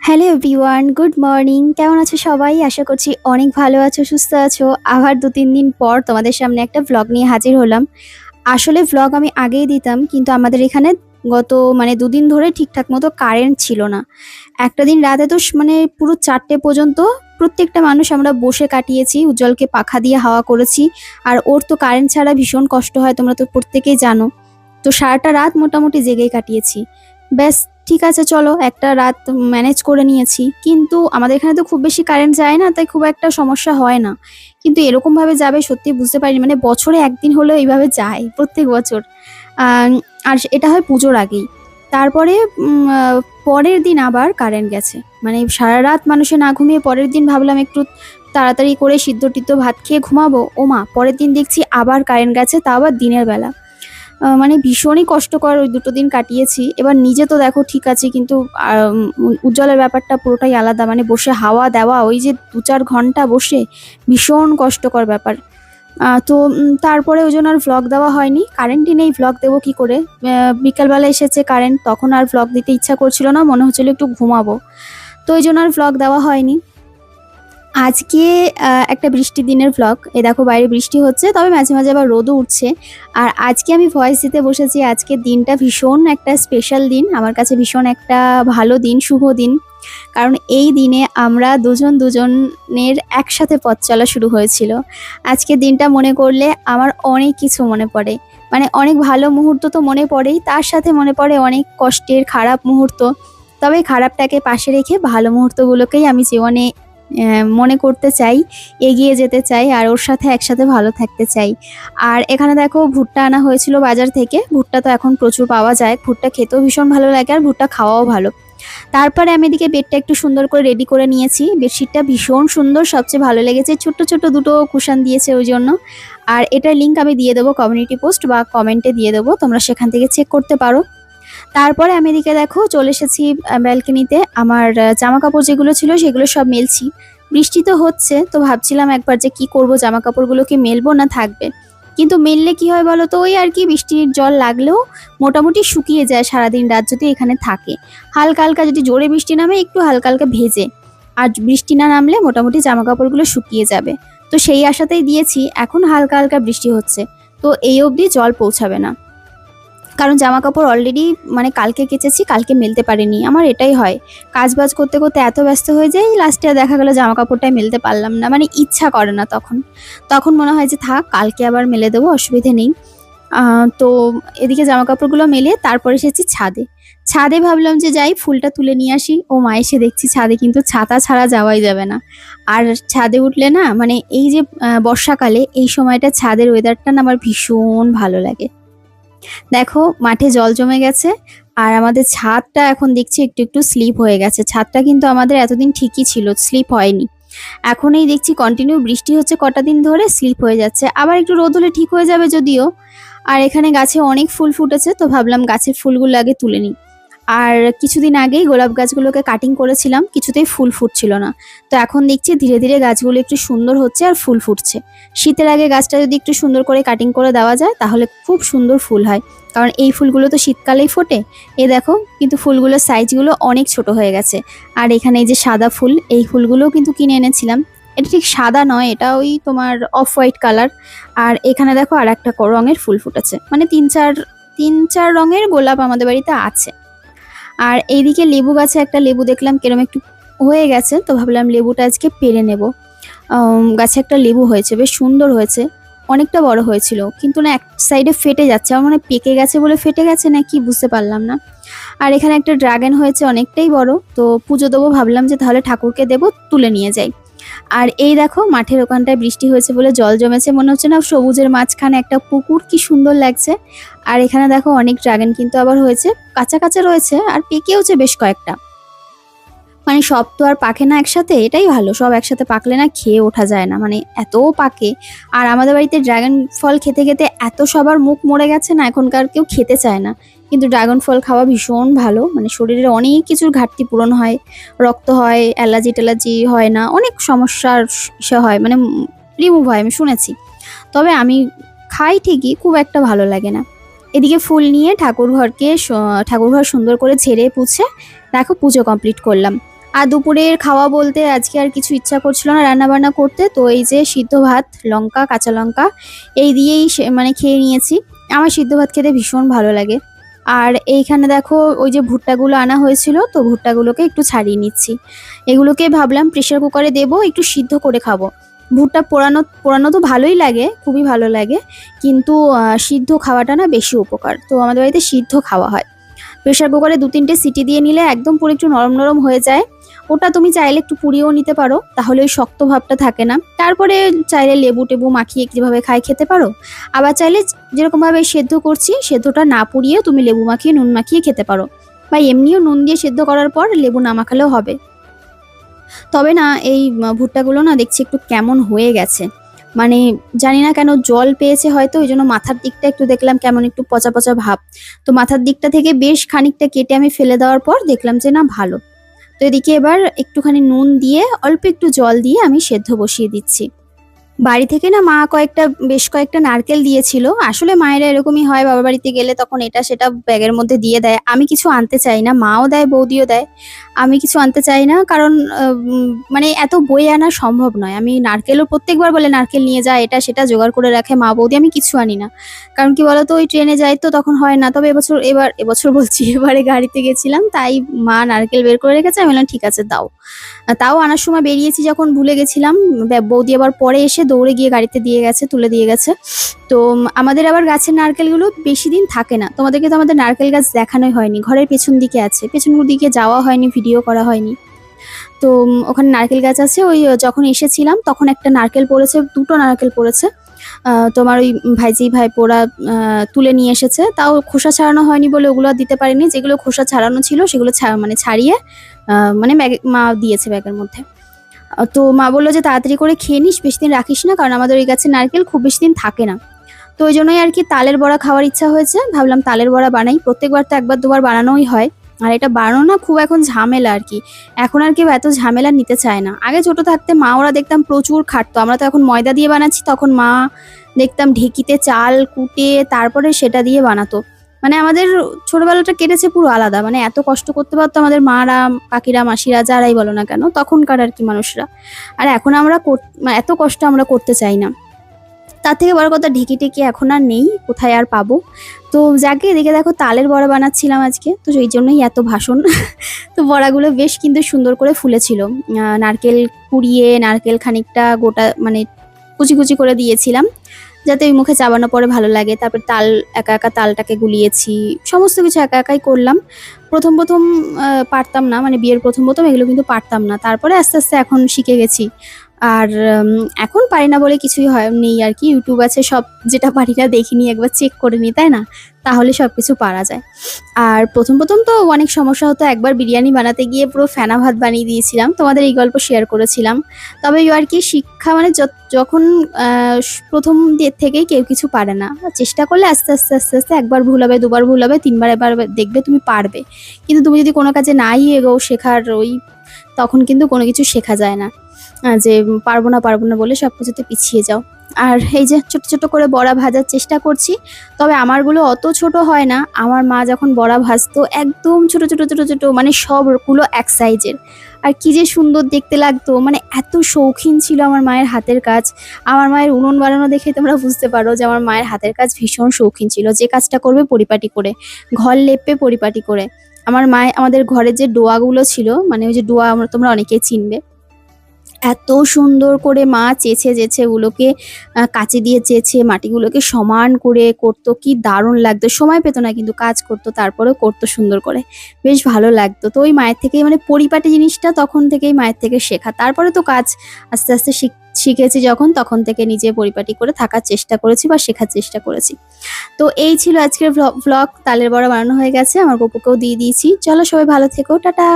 Hello everyone, good morning. কেমন আছো সবাই? আশা করছি অনেক ভালো আছো, সুস্থ আছো। আবার ২-৩ দিন পর তোমাদের সামনে একটা ভ্লগ নিয়ে হাজির হলাম। আসলে ভ্লগ আমি আগেই দিতাম, কিন্তু আমাদের এখানে গত ২ দিন ধরে ঠিকঠাক মতো কারেন্ট ছিল না। একটা দিন রাতে তো পুরো ৪টে পর্যন্ত প্রত্যেকটা মানুষ আমরা বসে কাটিয়েছি। উজ্জ্বলকে পাখা দিয়ে হাওয়া করেছি। আর ওর তো কারেন্ট ছাড়া ভীষণ কষ্ট হয়, তোমরা তো প্রত্যেকেই জানো। তো সারাটা রাত মোটামুটি জেগেই কাটিয়েছি। ব্যাস, ঠিক আছে, চলো একটা রাত ম্যানেজ করে নিয়েছি। কিন্তু আমাদের এখানে তো খুব বেশি কারেন্ট যায় না, তাই খুব একটা সমস্যা হয় না। কিন্তু এরকমভাবে যাবে সত্যি বুঝতে পারিনি, বছরে একদিন হলেও এইভাবে যায় প্রত্যেক বছর। আম, আর এটা হয় পুজোর আগেই। তারপরে পরের দিন আবার কারেন্ট গেছে। সারা রাত মানুষে না ঘুমিয়ে পরের দিন ভাবলাম একটু তাড়াতাড়ি করে সিদ্ধ টিদ্ধ ভাত খেয়ে ঘুমাবো। ওমা, পরের দিন দেখছি আবার কারেন্ট গেছে, তা আবার দিনের বেলা। ভীষণই কষ্টকর ওই ২টো দিন কাটিয়েছি। এবার নিজে তো দেখো ঠিক আছে, কিন্তু উজ্জ্বলের ব্যাপারটা পুরোটাই আলাদা। বসে হাওয়া দেওয়া, ওই যে ২-৪ ঘন্টা বসে, ভীষণ কষ্টকর ব্যাপার। তো তারপরে ওই জন্য আর ভ্লগ দেওয়া হয়নি। কারেন্টই নেই, ভ্লগ দেবো কী করে? বিকালবেলা এসেছে কারেন্ট, তখন আর ভ্লগ দিতে ইচ্ছা করছিল না, মনে হচ্ছিল একটু ঘুমাবো। তো ওই জন্য আর ভ্লগ দেওয়া হয়নি। আজকে একটা বৃষ্টির দিনের ভ্লগ। এই দেখো বাইরে বৃষ্টি হচ্ছে, তবে মাঝে মাঝে আবার রোদও উঠছে। আর আজকে আমি ভয়েস দিতে বসেছি। আজকের দিনটা ভীষণ একটা স্পেশাল দিন আমার কাছে, ভীষণ একটা ভালো দিন, শুভ দিন। কারণ এই দিনে আমরা দুজনের একসাথে পথ চলা শুরু হয়েছিল। আজকের দিনটা মনে করলে আমার অনেক কিছু মনে পড়ে। অনেক ভালো মুহূর্ত তো মনে পড়েই, তার সাথে মনে পড়ে অনেক কষ্টের খারাপ মুহূর্ত। তবে খারাপটাকে পাশে রেখে ভালো মুহূর্তগুলোকেই আমি জীবনে মনে করতে চাই, এগিয়ে যেতে চাই, আর ওর সাথে একসাথে ভালো থাকতে চাই। আর এখানে দেখো ভুট্টা আনা হয়েছিল বাজার থেকে। ভুট্টা তো এখন প্রচুর পাওয়া যায়, ভুট্টা খেতেও ভীষণ ভালো লাগে আর ভুট্টা খাওয়াও ভালো। তারপরে আমি এদিকে বেডটা একটু সুন্দর করে রেডি করে নিয়েছি। বেডশিটটা ভীষণ সুন্দর, সবচেয়ে ভালো লেগেছে, ছোট্ট ছোট্ট দুটো কুশন দিয়েছে ওই জন্য। আর এটার লিঙ্ক আমি দিয়ে দেবো কমিউনিটি পোস্ট বা কমেন্টে দিয়ে দেবো, তোমরা সেখান থেকে চেক করতে পারো। তারপরে আমি এদিকে দেখো চলে এসেছি ব্যালকনিতে। আমার জামা কাপড় যেগুলো ছিল সেগুলো সব মেলছি। বৃষ্টি তো হচ্ছে, তো ভাবছিলাম একবার যে কি করব, জামা কাপড়গুলোকে মেলবো না থাকবে। কিন্তু মেললে কি হয় বলো তো, ওই আর কি, বৃষ্টির জল লাগলেও মোটামুটি শুকিয়ে যায় সারাদিন রাত যদি এখানে থাকে। হালকা হালকা যদি জোরে বৃষ্টি নামে একটু হালকা হালকা ভেজে, আর বৃষ্টি না নামলে মোটামুটি জামা কাপড়গুলো শুকিয়ে যাবে। তো সেই আশাতেই দিয়েছি। এখন হালকা হালকা বৃষ্টি হচ্ছে, তো এই অবধি জল পৌঁছাবে না। কারণ জামা কাপড় অলরেডি কালকে কেচেছি, কালকে মেলতে পারিনি। আমার এটাই হয়, কাজ বাজ করতে করতে এত ব্যস্ত হয়ে যাই, লাস্টে দেখা গেলো জামা কাপড়টাই মেলতে পারলাম না। ইচ্ছা করে না তখন। তখন মনে হয় যে থাক, কালকে আবার মেলে দেবো, অসুবিধে নেই। তো এদিকে জামা কাপড়গুলো মেলে তারপরে এসেছি ছাদে। ছাদে ভাবলাম যে যাই, ফুলটা তুলে নিয়ে আসি। ও মা, এসে দেখছি ছাদে কিন্তু ছাতা ছাড়া যাওয়াই যাবে না। আর ছাদে উঠলে না, এই যে বর্ষাকালে এই সময়টা ছাদের ওয়েদারটা না আমার ভীষণ ভালো লাগে। দেখো মাঠে জল জমে গেছে, আর আমাদের ছাদটা এখন দেখছি একটু একটু স্লিপ হয়ে গেছে। ছাদটা কিন্তু আমাদের এতদিন ঠিকই ছিল, স্লিপ হয়নি। এখন এই দেখছি কন্টিনিউ বৃষ্টি হচ্ছে কটা দিন ধরে, স্লিপ হয়ে যাচ্ছে। আবার একটু রোদ হলে ঠিক হয়ে যাবে যদিও। আর এখানে গাছে অনেক ফুল ফুটেছে, তো ভাবলাম গাছের ফুলগুলো আগে তুলে নিই। আর কিছুদিন আগেই গোলাপ গাছগুলোকে কাটিং করেছিলাম, কিছুতেই ফুল ফুটছিল না। তো এখন দেখছি ধীরে ধীরে গাছগুলো একটু সুন্দর হচ্ছে আর ফুল ফুটছে। শীতের আগে গাছটা যদি একটু সুন্দর করে কাটিং করে দেওয়া যায় তাহলে খুব সুন্দর ফুল হয়। কারণ এই ফুলগুলো তো শীতকালেই ফোটে। এ দেখো, কিন্তু ফুলগুলোর সাইজগুলো অনেক ছোট হয়ে গেছে। আর এখানে এই যে সাদা ফুল, এই ফুলগুলোও কিন্তু কিনে এনেছিলাম। এটা ঠিক সাদা নয়, এটা ওই তোমার অফ হোয়াইট কালার। আর এখানে দেখো আর একটা রঙের ফুল ফুটেছে। তিন চার রঙের গোলাপ আমাদের বাড়িতে আছে। আর এইদিকে লেবু গাছে একটা লেবু দেখলাম কিরম একটু হয়ে গেছে, তো ভাবলাম লেবুটা আজকে পেরে নেব। গাছে একটা লেবু হয়েছে, বেশ সুন্দর হয়েছে। অনেকটা বড় হয়েছিল, কিন্তু না এক সাইডে ফেটে যাচ্ছে। আমার পেকে গেছে বলে ফেটে গেছে না কি বুঝতে পারলাম না। আর এখানে একটা ড্রাগন হয়েছে, অনেকটাই বড়। তো পুজো দেবো ভাবলাম যে তাহলে ঠাকুরকে দেবো, তুলে নিয়ে যাই। আর এই দেখো মাঠের ওখানটায় বৃষ্টি হয়েছে বলে জল জমেছে, মনে হচ্ছে না সবুজের মাঝখানে একটা পুকুর, কি সুন্দর লাগছে। আর এখানে দেখো অনেক ড্রাগন কিন্তু আবার হয়েছে, কাঁচা কাঁচা রয়েছে আর পেকেওছে বেশ কয়েকটা। সব তো আর পাকে না একসাথে, এটাই ভালো, সব একসাথে পাকলে না খেয়ে ওঠা যায় না, এত পাকে। আর আমাদের বাড়িতে ড্রাগন ফল খেতে খেতে এত সবার মুখ মরে গেছে না, এখনকার কেউ খেতে চায় না। কিন্তু ড্রাগন ফল খাওয়া ভীষণ ভালো, শরীরে অনেক কিছুর ঘাটতি পূরণ হয়, রক্ত হয়, অ্যালার্জি ট্যালার্জি হয় না, অনেক সমস্যার সে হয়, রিমুভ হয় আমি শুনেছি। তবে আমি খাই ঠিকই, খুব একটা ভালো লাগে না। এদিকে ফুল নিয়ে ঠাকুরঘর সুন্দর করে ঝেড়ে পুছে দেখো পুজো কমপ্লিট করলাম। আর দুপুরের খাওয়া বলতে আজকে আর কিছু ইচ্ছা করছিল না রান্না বান্না করতে, তো এই যে সিদ্ধ ভাত, লঙ্কা, কাঁচা লঙ্কা এই দিয়েই মানে খেয়ে নিয়েছি। আমার সিদ্ধ ভাত খেতে ভীষণ ভালো লাগে। আর এইখানে দেখো ওই যে ভুট্টাগুলো আনা হয়েছিল, তো ভুট্টাগুলোকে একটু ছাড়িয়ে নিচ্ছি। এগুলোকে ভাবলাম প্রেশার কুকারে দেবো, একটু সিদ্ধ করে খাবো। ভুট্টা পোড়ানো পোড়ানো তো ভালোই লাগে, খুবই ভালো লাগে, কিন্তু সিদ্ধ খাওয়াটা না বেশি উপকার, তো আমাদের বাড়িতে সিদ্ধ খাওয়া হয়। প্রেশার কুকারে 2-3টে সিটি দিয়ে নিলে একদম পুরো একটু নরম নরম হয়ে যায়। ওটা তুমি চাইলে একটু পুড়িয়েও নিতে পারো, তাহলে ওই শক্ত ভাবটা থাকে না। তারপরে চাইলে লেবু টেবু মাখিয়ে কীভাবে খাই খেতে পারো। আবার চাইলে যেরকমভাবে সেদ্ধ করছি সেদ্ধটা না পুড়িয়ে তুমি লেবু মাখিয়ে নুন মাখিয়ে খেতে পারো, বা এমনিও নুন দিয়ে সেদ্ধ করার পর লেবু না মাখালেও হবে। তবে না এই ভুট্টাগুলো না দেখছি একটু কেমন হয়ে গেছে, মানে জানি না কেন জল পেয়েছে হয়তো, ওই জন্য মাথার দিকটা একটু দেখলাম কেমন একটু পচা পচা ভাব। তো মাথার দিকটা থেকে বেশ খানিকটা কেটে আমি ফেলে দেওয়ার পর দেখলাম যে না ভালো। তো এদিকে এবার একটুখানি নুন দিয়ে অল্প একটু জল দিয়ে আমি সেদ্ধ বসিয়ে দিচ্ছি। বাড়ি থেকে না মা বেশ কয়েকটা নারকেল দিয়েছিল। আসলে মায়েরা এরকমই হয়, বাবার বাড়িতে গেলে তখন এটা সেটা ব্যাগের মধ্যে দিয়ে দেয়। আমি কিছু আনতে চাই না, মাও দেয় বৌদিও দেয়। আমি কিছু আনতে চাই না, কারণ মানে এত বয়ে আনা সম্ভব নয়। আমি নারকেলও প্রত্যেকবার বলে নারকেল নিয়ে যায়, এটা সেটা জোগাড় করে রাখে মা বৌদি, আমি কিছু আনি না। কারণ কি বলতো, ওই ট্রেনে যাই তো তখন হয় না। তবে এবছর বলছি, এবারে গাড়িতে গেছিলাম, তাই মা নারকেল বের করে রেখেছে, আমি বললাম ঠিক আছে দাও। তাও আনার সময় বেরিয়েছি যখন ভুলে গেছিলাম, বৌদি আবার পরে এসে দৌড়ে গিয়ে গাড়িতে দিয়ে গেছে, তুলে দিয়ে গেছে। তো আমাদের আবার গাছের নারকেলগুলো বেশি দিন থাকে না। তোমাদেরকে তো আমাদের নারকেল গাছ দেখানোই হয়নি, ঘরের পেছন দিকে আছে, পেছন দিকে যাওয়া হয়নি, ভিডিও করা হয়নি। তো ওখানে নারকেল গাছ আছে, ওই যখন এসেছিলাম তখন একটা নারকেল পড়েছে, 2টো নারকেল পড়েছে। তোমার ওই ভাইপোরা তুলে নিয়ে এসেছে, তাও খোসা ছাড়ানো হয়নি বলে ওগুলো আর দিতে পারিনি। যেগুলো খোসা ছাড়ানো ছিল সেগুলো মানে ছাড়িয়ে মানে মা দিয়েছে ব্যাগের মধ্যে। তো মা বললো যে তাড়াতাড়ি করে খেয়ে নিস, বেশি দিন রাখিস না, কারণ আমাদের ওই গাছের নারকেল খুব বেশি দিন থাকে না। তো ওই জন্যই আর কি তালের বড়া খাওয়ার ইচ্ছা হয়েছে, ভাবলাম তালের বড়া বানাই। প্রত্যেকবার তো 1-2বার বানানোই হয়, আর এটা বানানো না খুব এখন ঝামেলা আর কি। এখন আর কেউ এত ঝামেলা নিতে চায় না। আগে ছোট থাকতে মা ওরা দেখতাম প্রচুর খাটতো, আমরা তো এখন ময়দা দিয়ে বানাচ্ছি, তখন মা দেখতাম ঢেকিতে চাল কুটে তারপরে সেটা দিয়ে বানাতো। মানে আমাদের ছোটবেলাটা কেটেছে পুরো আলাদা, মানে এত কষ্ট করতে পারতো আমাদের মারা, কাকিরা, মাসিরা, যারাই বলো না কেন তখনকার আর কি মানুষরা। আর এখন আমরা এত কষ্ট আমরা করতে চাই না। তার থেকে বড় কথা ঢেকি টেকি এখন আর নেই, কোথায় আর পাবো। তো যাকে এদিকে দেখো তালের বড়া বানাচ্ছিলাম আজকে, তো সেই জন্যই এত ভাষণ। তো বড়াগুলো বেশ কিন্তু সুন্দর করে ফুলেছিল। নারকেল কুড়িয়ে নারকেল খানিকটা গোটা মানে কুচি কুচি করে দিয়েছিলাম, যাতে ওই মুখে চাবানো পরে ভালো লাগে। তারপর তাল একা একা তালটাকে গুলিয়েছি, সমস্ত কিছু একা একাই করলাম। প্রথম পারতাম না, মানে বিয়ের প্রথম এগুলো কিন্তু পারতাম না। তারপরে আস্তে আস্তে এখন শিখে গেছি। আর এখন পারি না বলে কিছুই নেই আর কি, ইউটিউব আছে, সব যেটা পারি না দেখিনি একবার চেক করে নিই, তাই না? তাহলে সব কিছু পারা যায়। আর প্রথম তো অনেক সমস্যা হতো। একবার বিরিয়ানি বানাতে গিয়ে পুরো ফেনা ভাত বানিয়ে দিয়েছিলাম, তোমাদের এই গল্প শেয়ার করেছিলাম। তবে আর কি শিক্ষা মানে যখন প্রথম থেকেই কেউ কিছু পারে না, চেষ্টা করলে আস্তে আস্তে আস্তে আস্তে 1বার ভুল হবে, 2বার ভুল হবে, 3বার এবার দেখবে তুমি পারবে। কিন্তু তুমি যদি কোনো কাজে নাই এগোও শেখার তখন কিন্তু কোনো কিছু শেখা যায় না। যে পারবো না বলে সব কিছুতে পিছিয়ে যাও। আর এই যে ছোট ছোট করে বড়া ভাজার চেষ্টা করছি, তবে আমারগুলো অত ছোট হয় না। আমার মা যখন বড়া ভাজতো একদম ছোট ছোট ছোট ছোট, মানে সবগুলো এক সাইজের। আর কি যে সুন্দর দেখতে লাগতো, মানে এত শৌখিন ছিল আমার মায়ের হাতের কাজ। আমার মায়ের উনুন বানানো দেখে তোমরা বুঝতে পারো যে আমার মায়ের হাতের কাজ ভীষণ শৌখিন ছিল। যে কাজটা করবে পরিপাটি করে, ঘর লেপে পরিপাটি করে। আমাদের ঘরের যে ডোয়াগুলো ছিল, মানে ওই যে ডোয়া তোমরা অনেকেই চিনবে, এত সুন্দর করে মা চেঁচে ওগুলোকে কাঁচি দিয়ে চেঁচে মাটিগুলোকে সমান করে করতো, কি দারুণ লাগতো। সময় পেতো না কিন্তু কাজ করতো, তারপরেও করতো সুন্দর করে, বেশ ভালো লাগতো। তো ওই মায়ের থেকেই মানে পরিপাটি জিনিসটা তখন থেকেই মায়ের থেকে শেখা। তারপরে তো কাজ আস্তে আস্তে শিখেছি যখন, তখন থেকে নিজে পরিপাটি করে থাকার চেষ্টা করেছি বা শেখার চেষ্টা করেছি। তো এই ছিল আজকের ভ্লগ। তালের বড়া বানানো হয়ে গেছে, আমার গপুকেও দিয়ে দিয়েছি। চলো সবাই ভালো থেকো, টাটা।